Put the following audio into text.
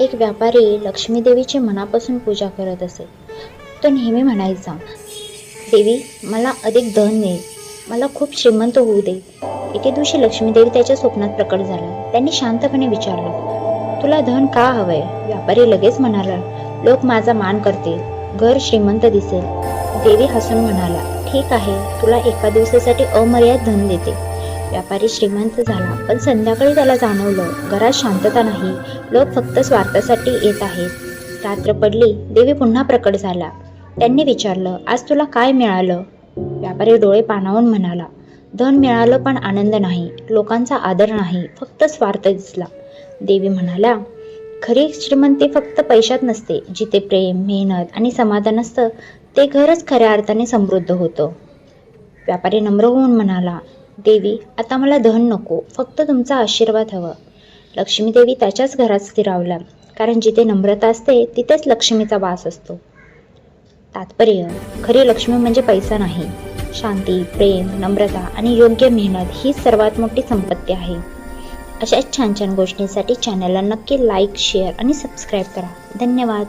एक व्यापारी लक्ष्मी देवीची मनापासून पूजा करत असे. तो नेहमी म्हणायचा, देवी मला अधिक धन दे, मला खूप श्रीमंत होऊ दे. एके दिवशी लक्ष्मीदेवी त्याच्या स्वप्नात प्रकट झाला. त्यांनी शांतपणे विचारलं, तुला धन का हवंय? व्यापारी लगेच म्हणाला, लोक माझा मान करतील, घर श्रीमंत दिसेल. देवी हसून म्हणाला, ठीक आहे, तुला एका दिवसासाठी अमर्याद धन देते. व्यापारी श्रीमंत झाला, पण संध्याकाळी त्याला जाणवलं, घरात शांतता नाही, लोक फक्त स्वार्थासाठी येत आहेत. रात्र पडली, देवी पुन्हा प्रकट झाला. त्यांनी विचारलं, आज तुला काय मिळालं? व्यापारी डोळे पाणावून म्हणाला, धन मिळालं पण आनंद नाही, लोकांचा आदर नाही, फक्त स्वार्थ दिसला. देवी म्हणाल्या, खरी श्रीमंती फक्त पैशात नसते, जिथे प्रेम, मेहनत आणि समाधान असतं ते घरच खऱ्या अर्थाने समृद्ध होतं. व्यापारी नम्र होऊन म्हणाला, देवी आता मला धन नको, फक्त तुमचा आशीर्वाद हवा. लक्ष्मी देवी त्याच्याच घरात स्थिरावल्या, कारण जिथे नम्रता असते तिथेच लक्ष्मीचा वास असतो. तात्पर्य, खरी लक्ष्मी म्हणजे पैसा नाही, शांती, प्रेम, नम्रता आणि योग्य मेहनत ही सर्वात मोठी संपत्ती आहे. अशाच छान छान गोष्टींसाठी चॅनलला नक्की लाईक, शेअर आणि सबस्क्राईब करा. धन्यवाद.